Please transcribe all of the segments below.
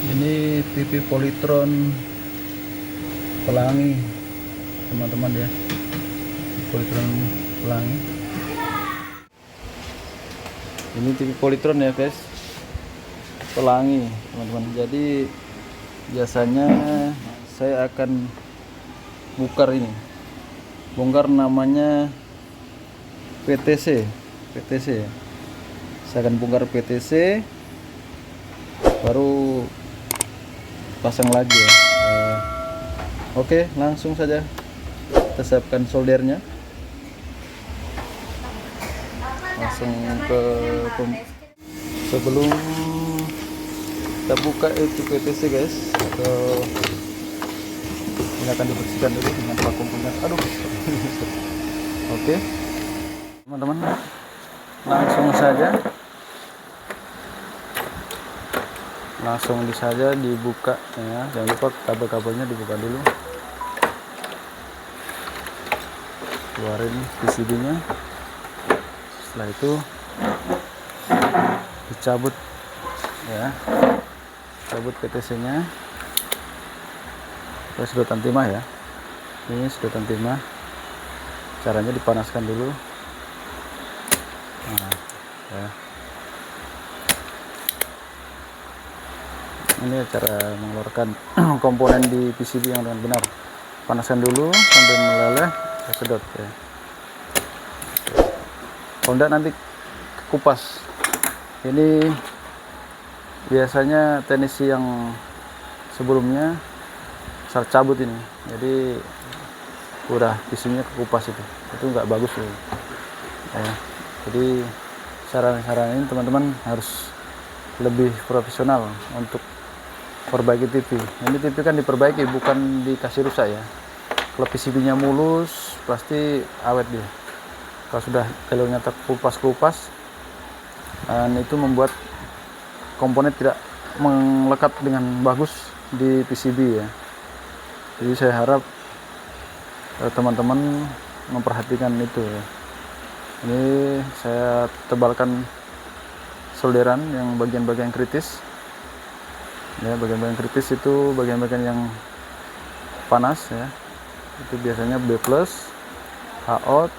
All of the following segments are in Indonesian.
Ini TV Polytron pelangi teman-teman ya, Polytron pelangi. Ini TV Polytron ya guys, pelangi teman-teman. Jadi biasanya saya akan bongkar ini, namanya PTC ya. Saya akan bongkar PTC, baru pasang lagi ya. Oke, langsung saja kita siapkan soldernya. Langsung ke sebelum kita buka itu PTC guys, ini akan dibersihkan dulu dengan vakum cleaner. Aduh. Oke teman-teman, langsung saja dibuka ya. Jangan lupa kabel-kabelnya dibuka dulu, keluarin PCB nya. Setelah itu dicabut ya, cabut PTC nya ke sedotan timah ya. Ini sedotan timah, caranya dipanaskan dulu. Nah, ya. Ini cara mengeluarkan komponen di PCB yang dengan benar. Panaskan dulu sampai meleleh, sedot ya. Kalau enggak nanti kupas. Ini biasanya teknisi yang sebelumnya saya cabut ini, jadi udah PCB-nya kekupas itu nggak bagus ya. Jadi saran-saran ini teman-teman harus lebih profesional untuk perbaiki TV. Ini TV kan diperbaiki, bukan dikasih rusak ya. Kalau PCB-nya mulus pasti awet dia. Kalau sudah galaunya terkelupas, dan itu membuat komponen tidak melekat dengan bagus di PCB ya. Jadi saya harap teman-teman memperhatikan itu ya. Ini saya tebalkan solderan yang bagian-bagian kritis ya. Bagian-bagian kritis itu bagian-bagian yang panas ya. Itu biasanya B+, H-out,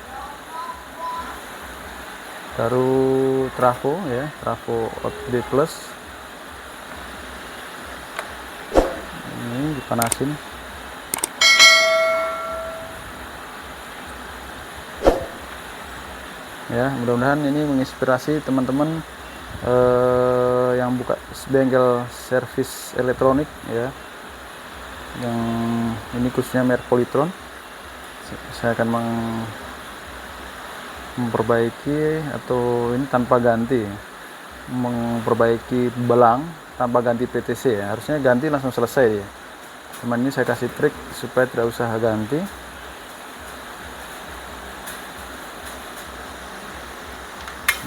baru trafo ya, trafo out B+. Ini dipanasin. Ya, mudah-mudahan ini menginspirasi teman-teman yang buka bengkel servis elektronik ya, yang ini khususnya merek Polytron. Saya akan memperbaiki, atau ini tanpa ganti, memperbaiki belang tanpa ganti PTC ya. Harusnya ganti langsung selesai ya. Cuman ini saya kasih trik supaya tidak usah ganti.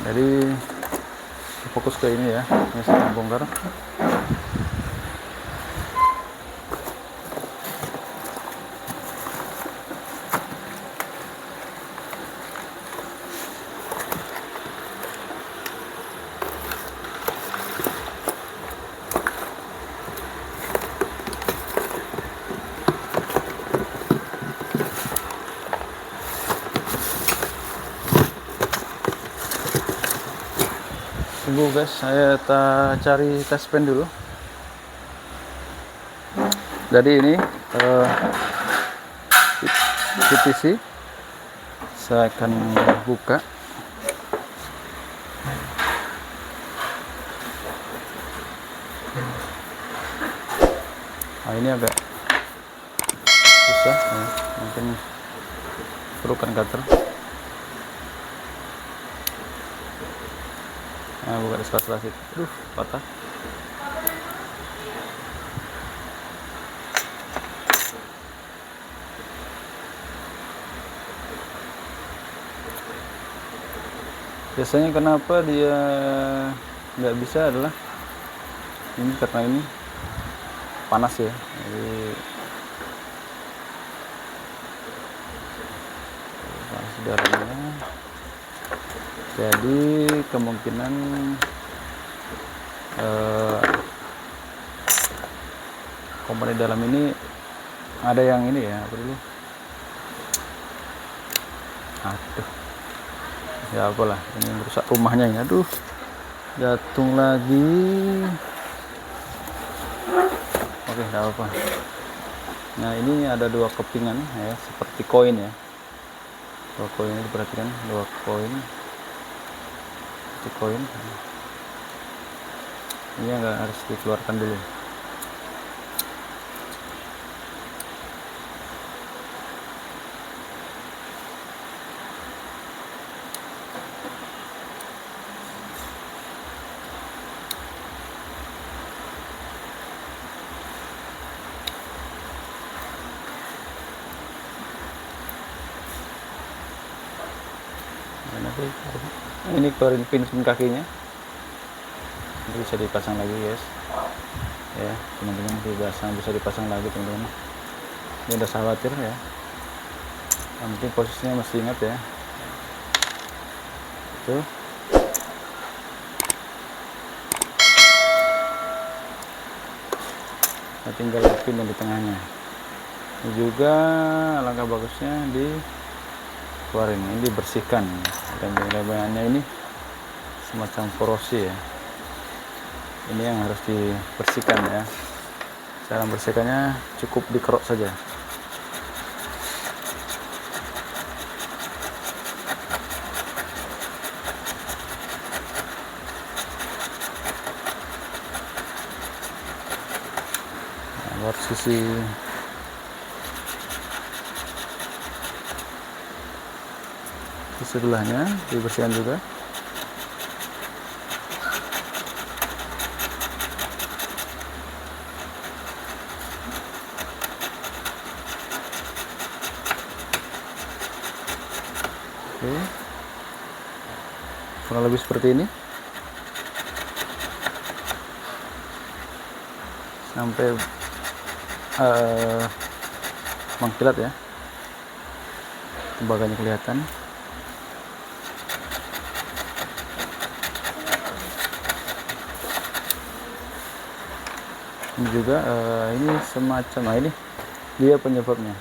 Jadi fokus ke ini ya, ini saya bongkar. Tunggu guys, saya cari test pen dulu. Jadi ini PTC saya akan buka. Nah, ini agak susah ya, mungkin perlukan cutter. Nah, buka di sela-sela situ. Aduh, patah. Biasanya kenapa dia nggak bisa adalah ini karena ini panas ya. Jadi panas udaranya. Jadi kemungkinan komponen dalam ini ada yang ini ya, apa dulu, aduh ya apalah, ini merusak rumahnya ini, aduh jatuh lagi. Oke, tidak apa. Nah, ini ada 2 kepingan ya, seperti koin ya. 2 koin ini diperhatikan, 2 koin. Seperti koin. Ini enggak harus dikeluarkan dulu. Ini keluarin pin kakinya, ini bisa dipasang lagi guys ya teman-teman, bisa dipasang lagi teman-teman. Ini udah khawatir ya, yang penting posisinya masih ingat ya, itu nah, tinggal pin yang di tengahnya. Ini juga alangkah bagusnya dikeluarin, ini dibersihkan. Dan lebangannya ini semacam korosi ya, ini yang harus dibersihkan ya. Cara membersihkannya cukup dikerok saja. Nah, buat sisi sebelahnya dibersihkan juga. Oke, kurang lebih seperti ini sampai mengkilat ya, tembaganya kelihatan. Ini juga ini semacam, nah ini dia penyebabnya,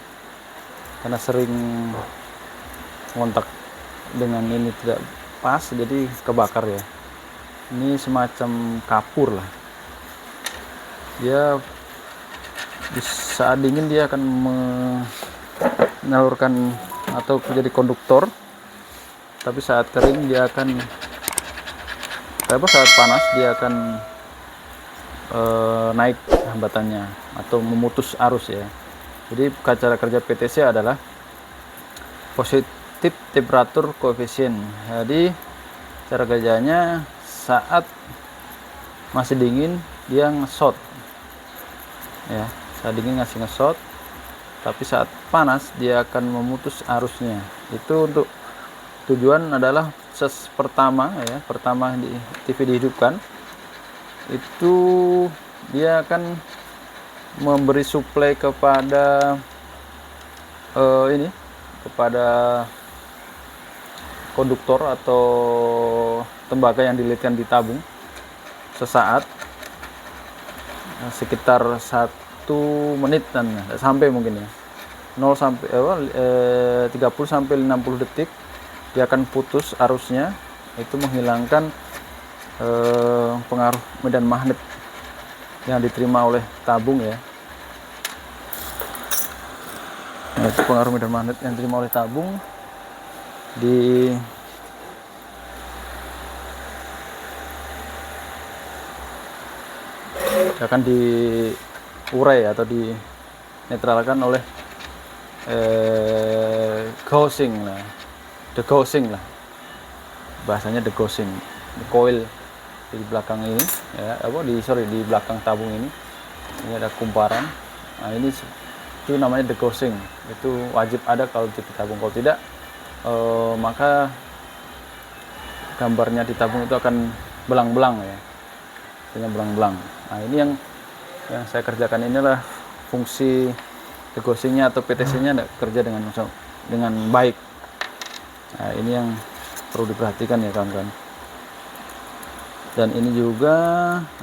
karena sering kontak dengan ini tidak pas jadi kebakar ya. Ini semacam kapur lah, dia di saat dingin dia akan menyalurkan atau menjadi konduktor, tapi saat kering dia akan saat panas dia akan naik hambatannya atau memutus arus ya. Jadi cara kerja PTC adalah positif temperatur koefisien. Jadi cara kerjanya saat masih dingin dia nge-short ya, saat dingin ngasih nge-short, tapi saat panas dia akan memutus arusnya. Itu untuk tujuan adalah pertama ya, pertama di TV dihidupkan itu dia akan memberi suplai kepada ini, kepada konduktor atau tembaga yang dililitkan di tabung sesaat sekitar 1 menitan sampai mungkin ya, 0 sampai 30 sampai 60 detik dia akan putus arusnya. Itu menghilangkan pengaruh medan magnet yang diterima oleh tabung ya. Nah, itu pengaruh medan magnet yang diterima oleh tabung akan diurai atau dinetralkan oleh degaussing lah bahasanya, degaussing. Di coil di belakang ini ya, di belakang tabung ini ada kumparan. Nah, ini itu namanya degaussing, itu wajib ada kalau di tabung. Kalau tidak maka gambarnya di tabung itu akan belang-belang ya, dengan belang-belang. Nah, ini yang saya kerjakan, inilah fungsi degaussingnya atau PTC-nya kerja dengan baik. Nah, ini yang perlu diperhatikan ya kawan-kawan. Dan ini juga,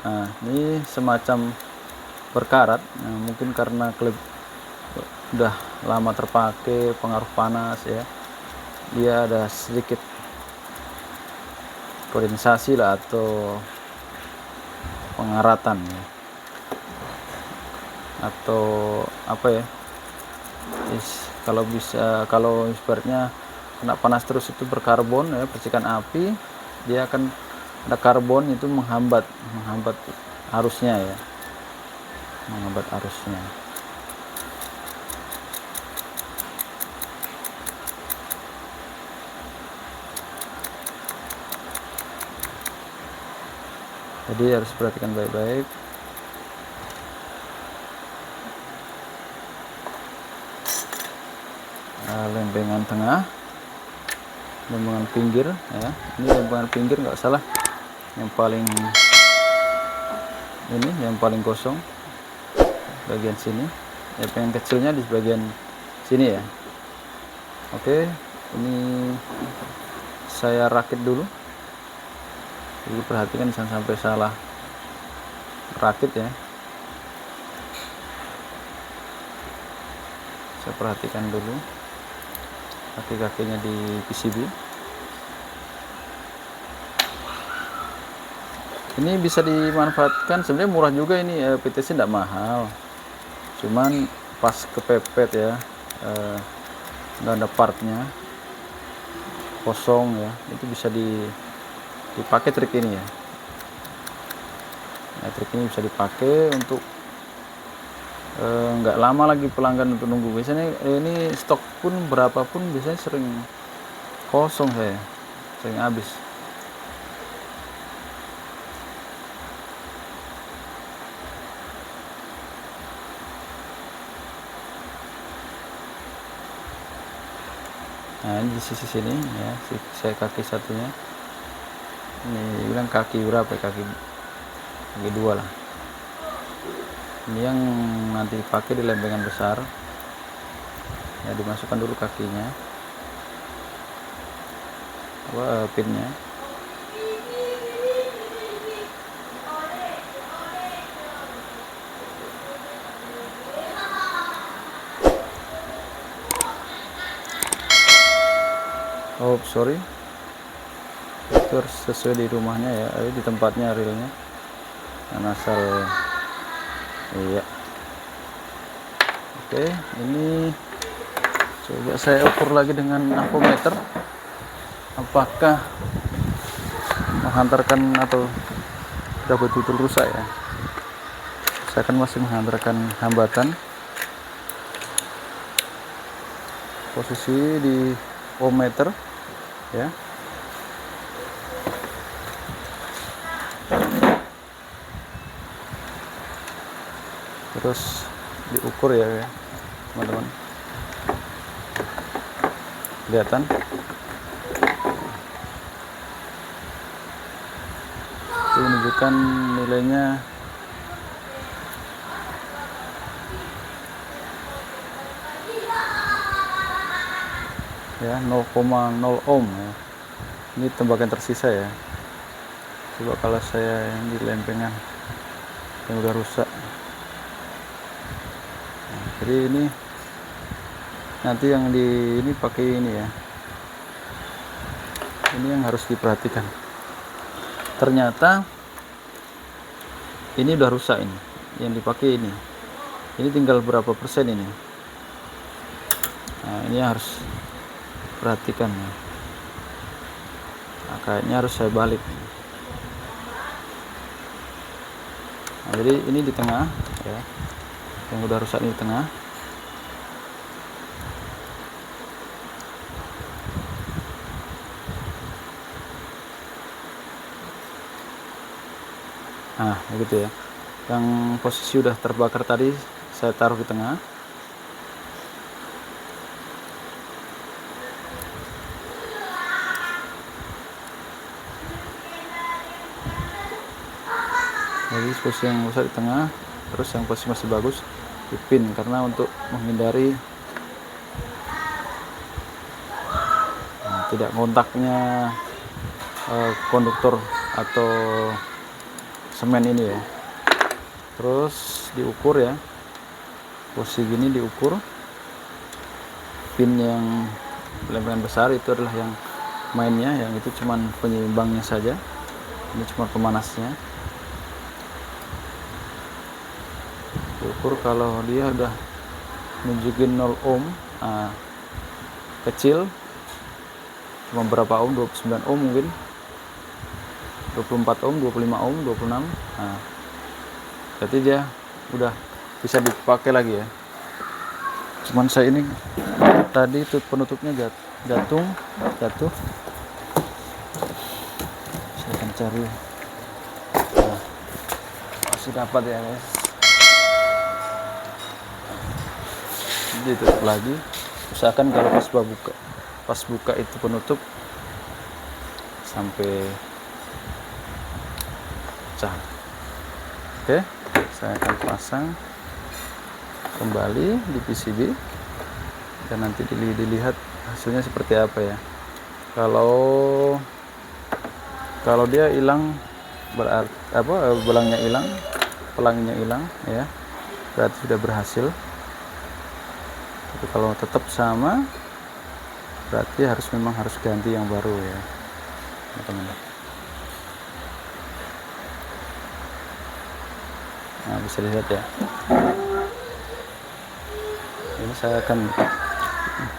nah, ini semacam berkarat. Nah, mungkin karena klip udah lama terpakai, pengaruh panas ya, dia ada sedikit kondensasi lah atau pengaratan ya, atau apa ya, kalau ibaratnya kena panas terus itu berkarbon ya, percikan api, dia akan ada karbon itu menghambat arusnya ya, menghambat arusnya. Jadi harus perhatikan baik-baik. Lempengan tengah, lempengan pinggir ya. Ini lempengan pinggir nggak salah, yang paling ini yang paling kosong bagian sini. Lempengan kecilnya di bagian sini ya. Oke, ini saya rakit dulu. Jadi perhatikan jangan sampai salah rakit ya. Saya perhatikan dulu kaki-kakinya di PCB. Ini bisa dimanfaatkan, sebenarnya murah juga ini, PTC tidak mahal, cuman pas kepepet ya, nggak ada partnya, kosong ya, itu bisa dipakai trik ini ya. Nah, trik ini bisa dipakai untuk nggak lama lagi pelanggan untuk nunggu. Biasanya ini stok pun berapapun biasanya sering kosong, saya sering habis. Nah, ini di sisi sini ya, saya kaki satunya ini bilang kaki berapa, kaki dua lah. Ini yang nanti dipakai di lempengan besar ya, dimasukkan dulu kakinya, pinnya. Oh sorry, itu harus sesuai di rumahnya ya, di tempatnya realnya, dan asal iya. Oke, ini coba saya ukur lagi dengan ampometer, apakah menghantarkan atau sudah betul-betul rusak ya. Saya akan masih menghantarkan hambatan. Posisi di ohmmeter ya. Terus diukur ya teman-teman, kelihatan itu menunjukkan nilainya ya 0,0 ohm ya. Ini tembakan tersisa ya. Coba kalau saya yang di lempengan yang udah rusak. Nah, jadi ini nanti yang di ini pakai ini ya. Ini yang harus diperhatikan. Ternyata ini udah rusak ini. Yang dipakai ini. Ini tinggal berapa persen ini. Nah, ini harus perhatikan ya. Nah, kayaknya harus saya balik. Nah, jadi ini di tengah ya. Yang udah rusak ini di tengah. Nah, begitu ya. Yang posisi udah terbakar tadi saya taruh di tengah. Jadi posisi yang rusak di tengah, terus yang posisi masih bagus di pin, karena untuk menghindari tidak kontaknya konduktor atau semen ini ya. Terus diukur ya, posisi gini diukur. Pin yang lebih besar itu adalah yang mainnya, yang itu cuman penyeimbangnya saja, ini cuma pemanasnya. Diukur kalau dia udah nunjukin 0 ohm, kecil cuma berapa ohm, 29 ohm mungkin, 24 ohm, 25 ohm, 26. Berarti dia udah bisa dipakai lagi ya. Cuman saya ini tadi itu penutupnya jatuh. Saya akan cari. Masih dapat ya guys. Ditutup lagi. Usahakan kalau pas buka itu penutup sampai pecah. Oke, saya akan pasang kembali di PCB dan nanti dilihat hasilnya seperti apa ya. Kalau dia hilang, berarti belangnya hilang, pelanginya hilang ya, berarti sudah berhasil. Tapi kalau tetap sama, berarti memang harus ganti yang baru ya teman-teman. Nah, bisa lihat ya, ini saya akan,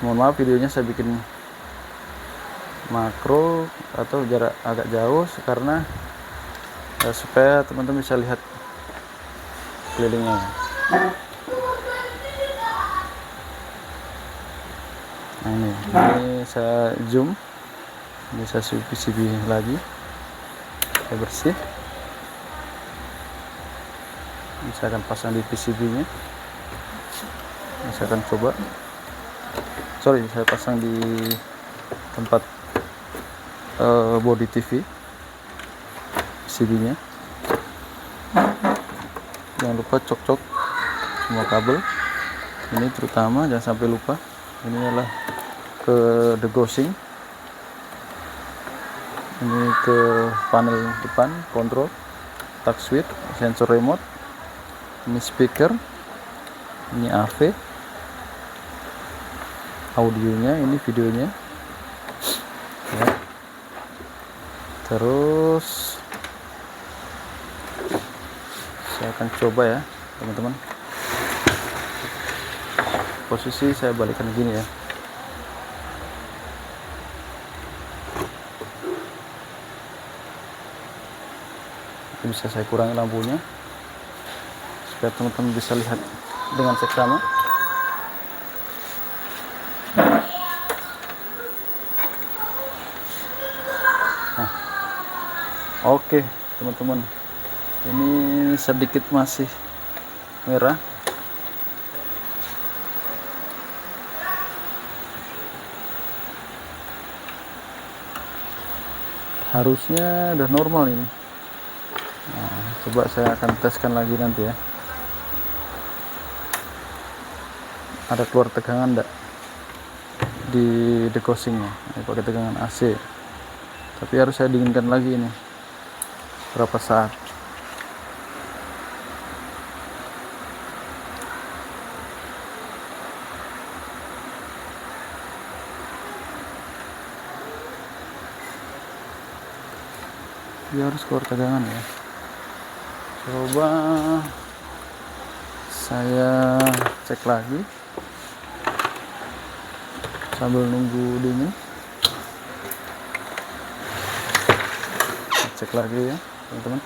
mohon maaf videonya saya bikin makro atau jarak agak jauh karena supaya teman-teman bisa lihat kelilingnya. Nah ini saya zoom, ini saya PCB lagi, saya bersih. Ini saya akan pasang di PCB nya. Ini saya akan coba, saya pasang di tempat body TV PCB nya. Jangan lupa cok semua kabel ini, terutama jangan sampai lupa, ini adalah ke degaussing, ini ke panel depan kontrol, touch switch, sensor remote, ini speaker, ini AV audionya, ini videonya ya. Terus saya akan coba ya teman-teman, posisi saya balikkan gini ya. Bisa saya kurangi lampunya supaya teman-teman bisa lihat dengan seksama. Oke teman-teman, ini sedikit masih merah. Harusnya udah normal ini. Nah, coba saya akan teskan lagi nanti ya. Ada keluar tegangan enggak di degaussingnya? Ini pakai tegangan AC. Tapi harus saya dinginkan lagi ini. Berapa saat? Dia harus keluar tegangan ya. Coba saya cek lagi sambil nunggu dingin. Cek lagi ya teman-teman.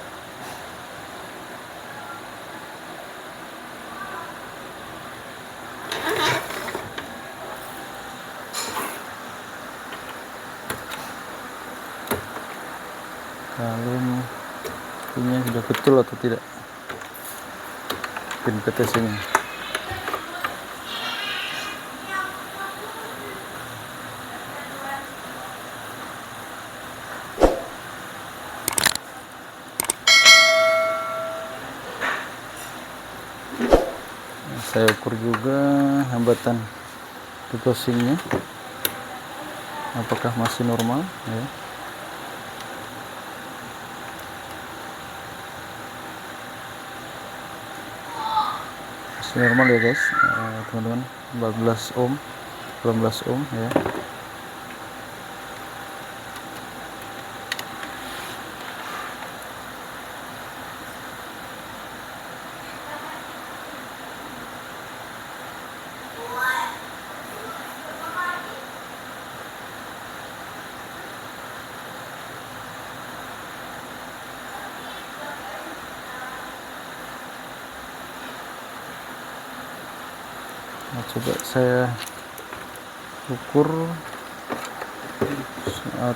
Kalau ini sudah betul atau tidak pin PTC nya. Saya ukur juga hambatan degaussingnya apakah masih normal ya. masih normal ya guys, teman-teman. 14 ohm 18 ohm ya. Nah, coba saya ukur saat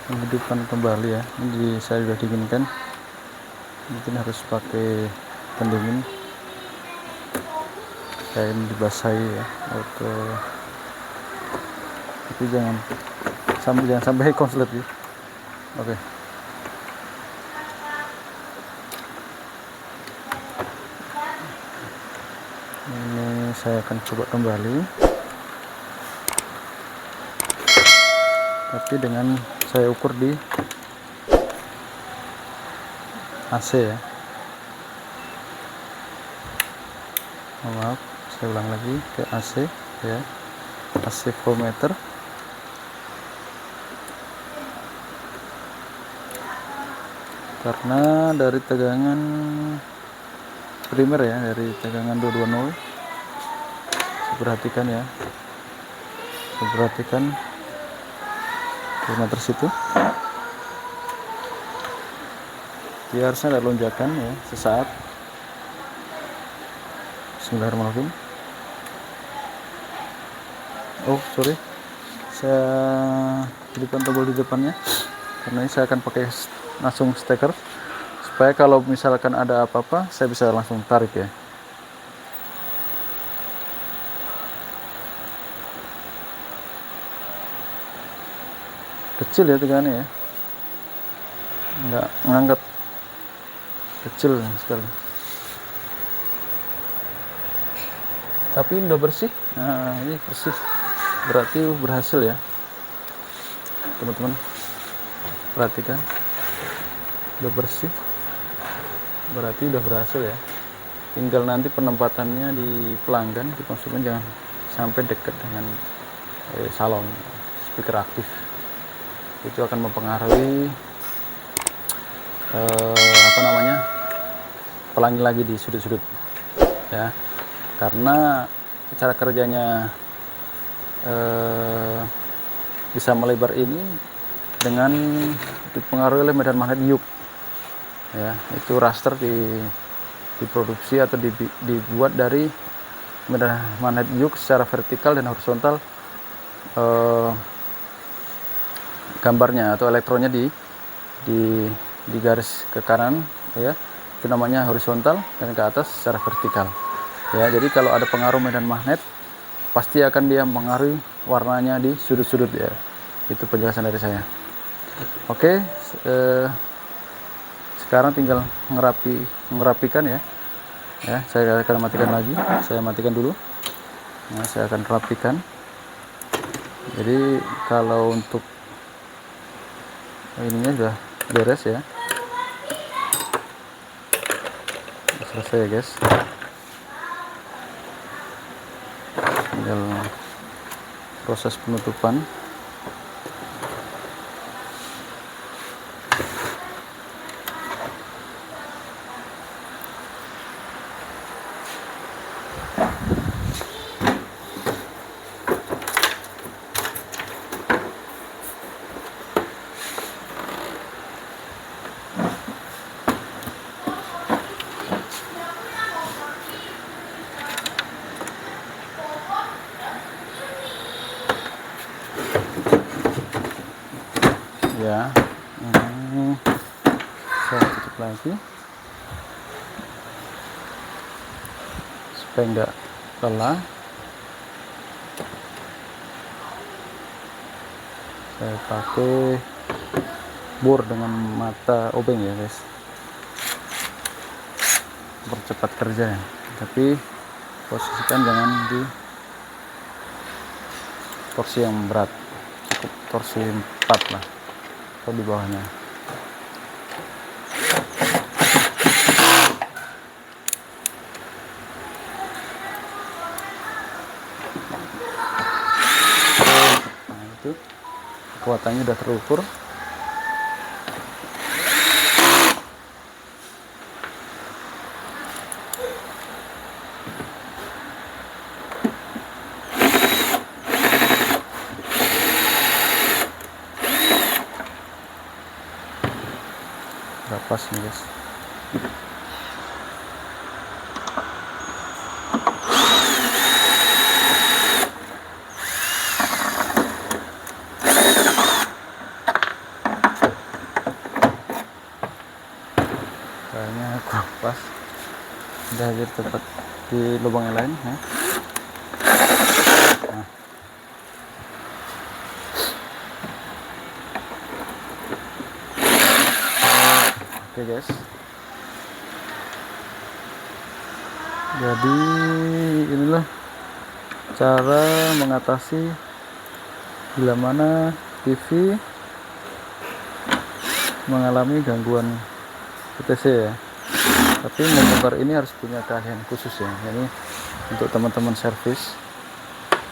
menghidupkan kembali ya. Ini saya sudah dinginkan, mungkin harus pakai pendingin. Saya ini dibasahi ya, tapi jangan sampai konslet ya. Oke. Ini saya akan coba kembali, tapi dengan saya ukur di AC ya. Maaf, saya ulang lagi ke AC ya, AC voltmeter. Karena dari tegangan primer ya, dari tegangan 220, saya perhatikan ya, voltmeter situ dia harusnya ada lonjakan ya sesaat. Bismillahirrahmanirrahim. Oh sorry, saya hidupkan tombol di depannya karena ini saya akan pakai langsung steker, supaya kalau misalkan ada apa-apa saya bisa langsung tarik ya. Kecil ya tegangannya ya, nggak ngangkat, kecil sekali, tapi ini udah bersih. Nah ini bersih, berarti berhasil ya teman-teman. Perhatikan, udah bersih, berarti udah berhasil ya. Tinggal nanti penempatannya di pelanggan, di konsumen, jangan sampai dekat dengan salon speaker aktif. Itu akan mempengaruhi pelangi lagi di sudut-sudut ya, karena cara kerjanya bisa melebar ini dengan dipengaruhi oleh medan magnet Youg ya. Itu raster diproduksi atau dibuat dari medan magnet Youg secara vertikal dan horizontal. Gambarnya atau elektronnya di garis ke kanan ya, itu namanya horizontal, dan ke atas secara vertikal ya. Jadi kalau ada pengaruh medan magnet, pasti akan dia mempengaruhi warnanya di sudut-sudut ya. Itu penjelasan dari saya. Oke, sekarang tinggal ngerapikan ya. Saya akan matikan lagi, saya matikan dulu. Nah, saya akan rapikan. Jadi kalau untuk ininya sudah beres ya, selesai ya guys. Tinggal proses penutupan. Ya, ini saya tutup lagi supaya enggak lelah. Saya pakai bor dengan mata obeng ya guys, percepat kerja ya. Tapi posisikan jangan di torsi yang berat, cukup torsi 4 lah atau di bawahnya. kekuatannya sudah terukur. Udah pas nih guys. Kayaknya kurang pas, udah jadi tepat di lubang yang lain ya. Nah. Oke guys, jadi inilah cara mengatasi bila mana TV mengalami gangguan PTC ya. Tapi membongkar ini harus punya keahlian khusus ya. Jadi untuk teman-teman servis,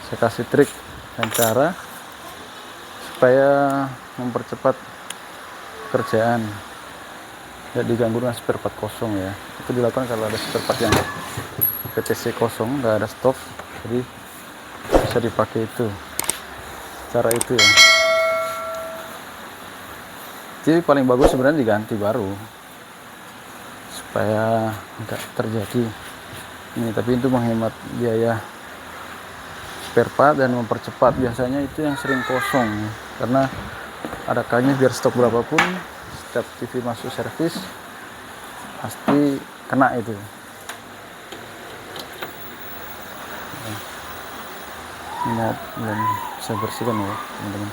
saya kasih trik dan cara supaya mempercepat pekerjaan, tidak diganggu dengan spare part kosong ya. Itu dilakukan kalau ada spare part yang PTC kosong, nggak ada stok, jadi bisa dipakai itu, cara itu ya. Jadi paling bagus sebenarnya diganti baru supaya nggak terjadi ini, tapi itu menghemat biaya spare part dan mempercepat. Biasanya itu yang sering kosong ya. Karena ada kalanya biar stok berapapun, setiap TV masuk servis pasti kena itu. Ini belum saya bersihkan ya teman-teman.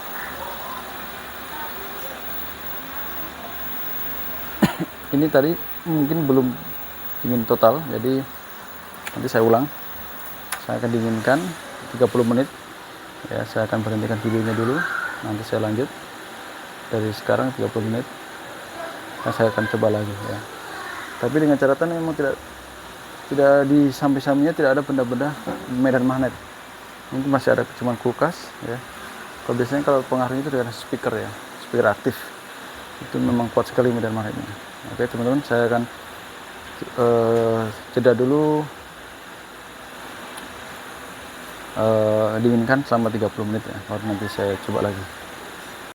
Ini tadi mungkin belum dingin total, jadi nanti saya ulang. Saya akan dinginkan 30 menit ya. Saya akan berhentikan videonya dulu, nanti saya lanjut dari sekarang 30 menit dan saya akan coba lagi ya. Tapi dengan catatan memang tidak di samping-sampingnya tidak ada benda-benda medan magnet. Ini masih ada cuma kulkas ya. Kalau biasanya kalau pengaruhnya itu dengan speaker ya, speaker aktif. Itu memang kuat sekali medan magnetnya. Oke teman-teman, saya akan jeda dulu, dinginkan selama 30 menit ya, baru nanti saya coba lagi.